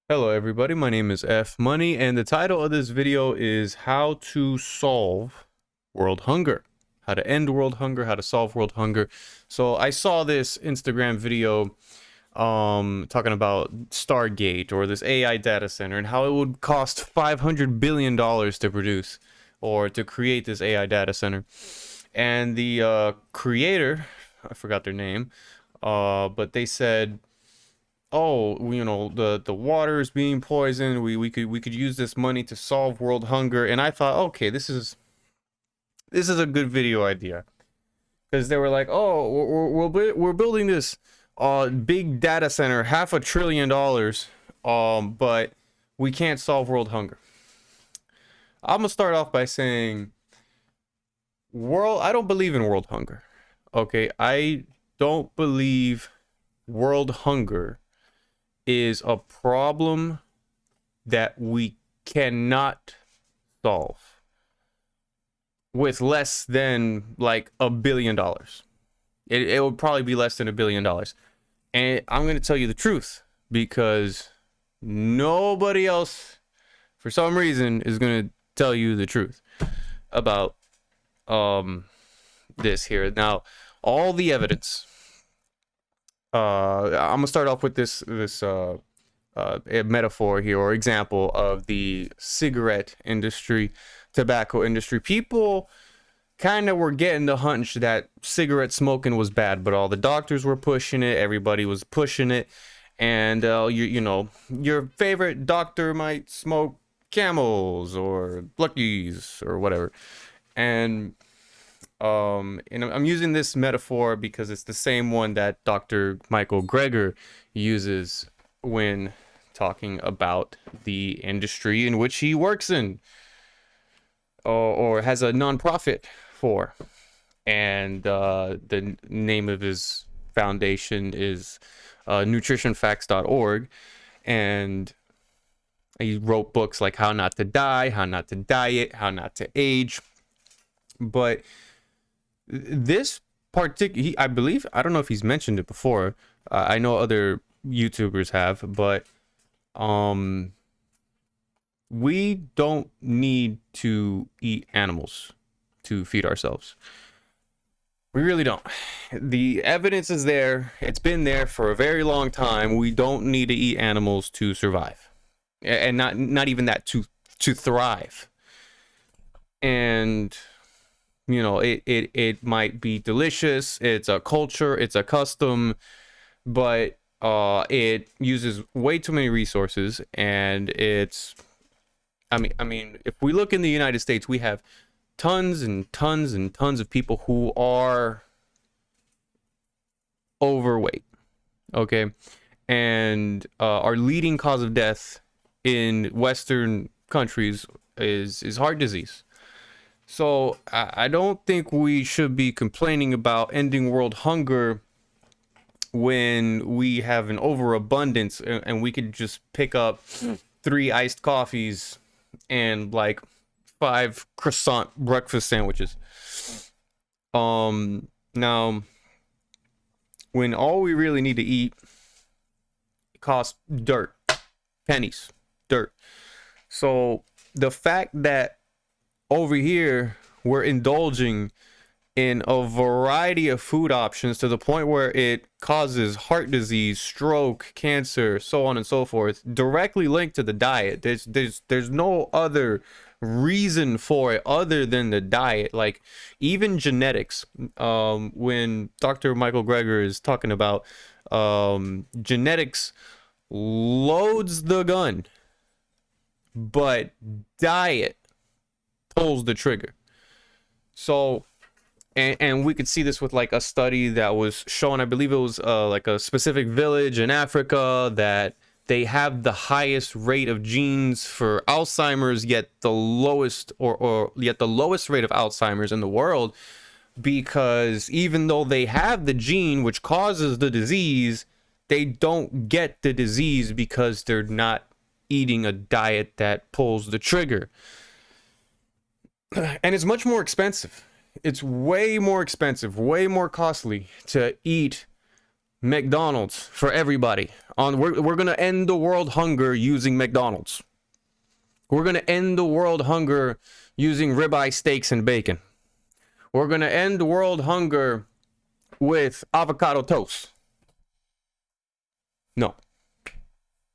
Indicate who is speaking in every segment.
Speaker 1: Hello everybody, my name is F Money and the title of this video is how to solve world hunger. How to end world hunger, how to solve world hunger. So I saw this Instagram video talking about Stargate or this AI data center and how it would cost $500 billion to produce or to create this AI data center. And the creator, I forgot their name, but they said, oh, the water is being poisoned. We could use this money to solve world hunger. And I thought, okay, this is a good video idea, because they were like, oh, we're building this big data center, $500 billion, but we can't solve world hunger. I'm gonna start off by saying, I don't believe in world hunger. Okay, I don't believe world hunger is a problem that we cannot solve with less than like $1 billion. It would probably be less than $1 billion. And I'm going to tell you the truth, because nobody else, for some reason, is going to tell you the truth about this here. Now, all the evidence. I'm gonna start off with this a metaphor here, or example of the cigarette industry, tobacco industry. People kind of were getting the hunch that cigarette smoking was bad, but all the doctors were pushing it, everybody was pushing it, and your favorite doctor might smoke Camels or Luckies or whatever. And I'm using this metaphor because it's the same one that Dr. Michael Greger uses when talking about the industry in which he works in, or has a nonprofit for. And the name of his foundation is nutritionfacts.org. And he wrote books like How Not to Die, How Not to Diet, How Not to Age. But this particular, I believe, I don't know if he's mentioned it before. I know other YouTubers have, but we don't need to eat animals to feed ourselves. We really don't. The evidence is there. It's been there for a very long time. We don't need to eat animals to survive, and not even that, to thrive. And it might be delicious, it's a culture, it's a custom, but it uses way too many resources. And it's, I mean, if we look in the United States, we have tons and tons and tons of people who are overweight, okay? And our leading cause of death in Western countries is heart disease. So I don't think we should be complaining about ending world hunger when we have an overabundance, and we could just pick up 3 iced coffees and like 5 croissant breakfast sandwiches. Now, when all we really need to eat costs dirt, pennies, dirt. So the fact that over here we're indulging in a variety of food options to the point where it causes heart disease, stroke, cancer, so on and so forth, directly linked to the diet. There's no other reason for it other than the diet. Like, even genetics, when Dr. Michael Greger is talking about genetics loads the gun, but diet pulls the trigger. So, and we could see this with like a study that was shown, I believe it was like a specific village in Africa, that they have the highest rate of genes for Alzheimer's, yet the lowest, or yet the lowest rate of Alzheimer's in the world, because even though they have the gene which causes the disease, they don't get the disease because they're not eating a diet that pulls the trigger. And it's much more expensive. It's way more expensive, way more costly to eat McDonald's for everybody. We're gonna end the world hunger using McDonald's. We're gonna end the world hunger using ribeye steaks and bacon. We're gonna end world hunger with avocado toast. No.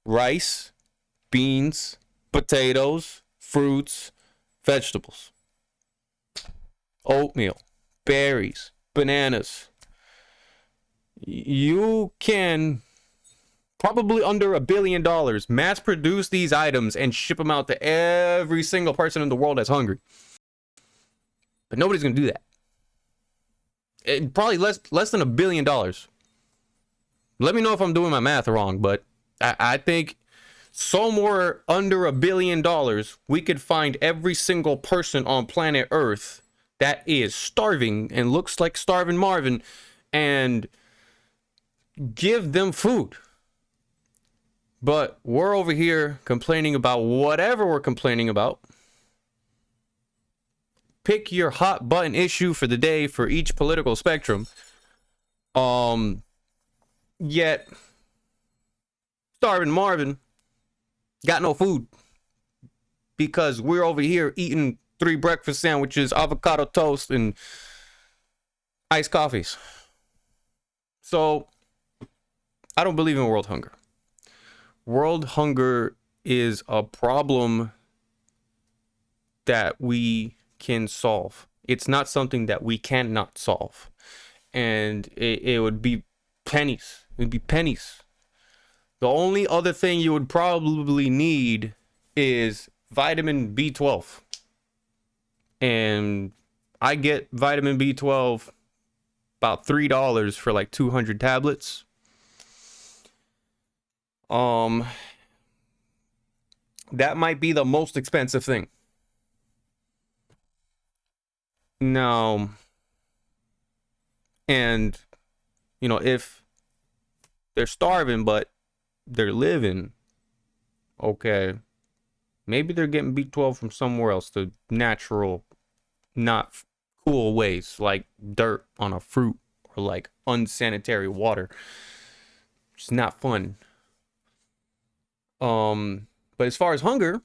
Speaker 1: Rice, beans, potatoes, fruits, vegetables, oatmeal, berries, bananas. You can probably under $1 billion mass produce these items and ship them out to every single person in the world that's hungry. But nobody's gonna do that. Probably less than $1 billion. Let me know if I'm doing my math wrong, but I think somewhere under $1 billion we could find every single person on planet Earth that is starving and looks like starving Marvin and give them food. But we're over here complaining about whatever we're complaining about. Pick your hot button issue for the day for each political spectrum. Yet starving Marvin got no food because we're over here eating 3 breakfast sandwiches, avocado toast, and iced coffees. So I don't believe in world hunger. World hunger is a problem that we can solve. It's not something that we cannot solve. And it would be pennies. It would be pennies. The only other thing you would probably need is vitamin B12. And I get vitamin B12 about $3 for like 200 tablets. That might be the most expensive thing. Now, and if they're starving but they're living, okay, maybe they're getting B12 from somewhere else, the natural, not cool ways, like dirt on a fruit or like unsanitary water. It's not fun. But as far as hunger,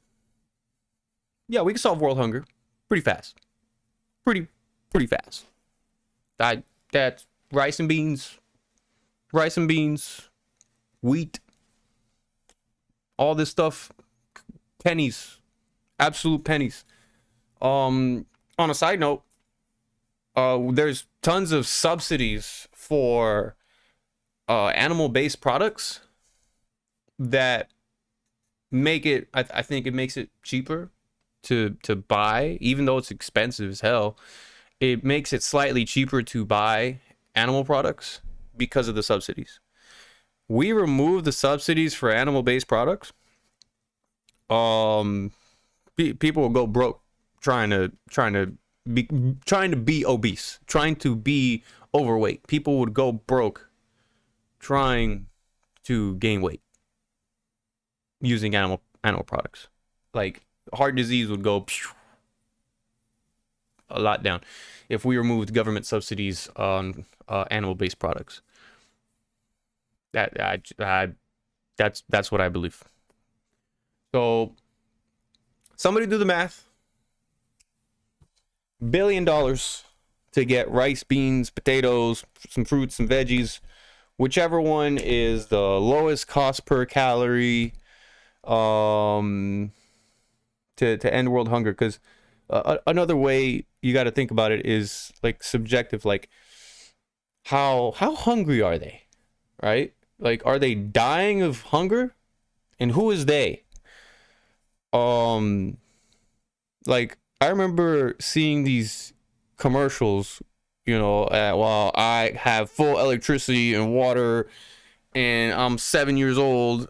Speaker 1: yeah, we can solve world hunger pretty fast. Pretty fast. That's rice and beans, wheat, all this stuff, pennies, absolute pennies. On a side note, there's tons of subsidies for animal-based products that make it, I think it makes it cheaper to buy, even though it's expensive as hell. It makes it slightly cheaper to buy animal products because of the subsidies. We remove the subsidies for animal-based products, people will go broke trying to be obese, trying to be overweight. People would go broke trying to gain weight using animal products. Like heart disease would go a lot down if we removed government subsidies on animal-based products. That's what I believe. So somebody do the math. $1 billion to get rice, beans, potatoes, some fruits, some veggies, whichever one is the lowest cost per calorie, to end world hunger. Because another way you got to think about it is like subjective, like how hungry are they, right? Like, are they dying of hunger? And who is they? Like, I remember seeing these commercials, while I have full electricity and water and I'm 7 years old,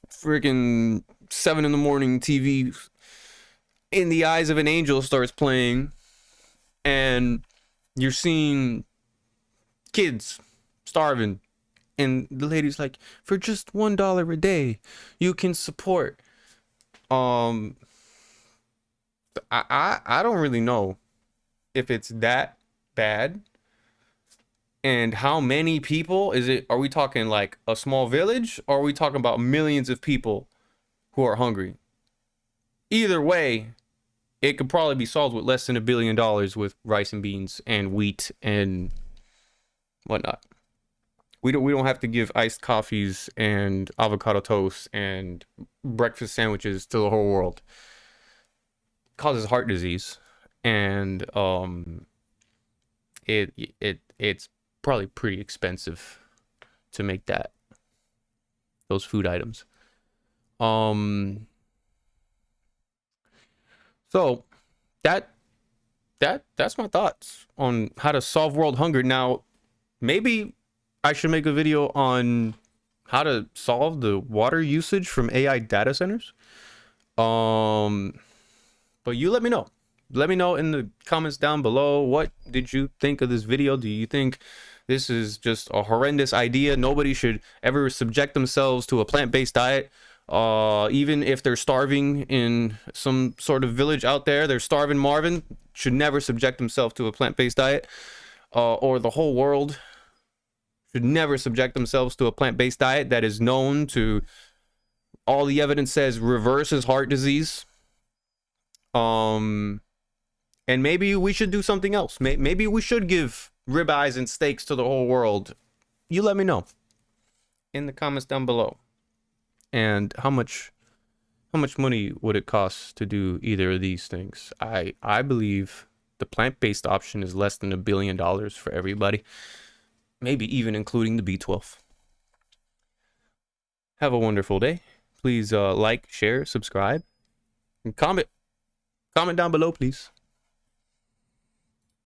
Speaker 1: freaking 7 in the morning, TV In the Eyes of an Angel starts playing, and you're seeing kids starving, and the lady's like, for just $1 a day you can support. I don't really know if it's that bad, And how many people is it? Are we talking like a small village, or are we talking about millions of people who are hungry? Either way, it could probably be solved with less than $1 billion with rice and beans and wheat and whatnot. We don't have to give iced coffees and avocado toast and breakfast sandwiches to the whole world. It causes heart disease, and it's probably pretty expensive to make those food items. So that's my thoughts on how to solve world hunger. Now, maybe I should make a video on how to solve the water usage from AI data centers. But you let me know. Let me know in the comments down below. What did you think of this video? Do you think this is just a horrendous idea? Nobody should ever subject themselves to a plant-based diet. Even if they're starving in some sort of village out there, they're starving Marvin, should never subject themselves to a plant-based diet. Or the whole world should never subject themselves to a plant-based diet that is known to, all the evidence says, reverses heart disease. And maybe we should do something else. Maybe we should give ribeyes and steaks to the whole world. You let me know in the comments down below. And how much money would it cost to do either of these things? I believe the plant-based option is less than $1 billion for everybody. Maybe even including the B12. Have a wonderful day. Please like, share, subscribe, and comment. Comment down below, please.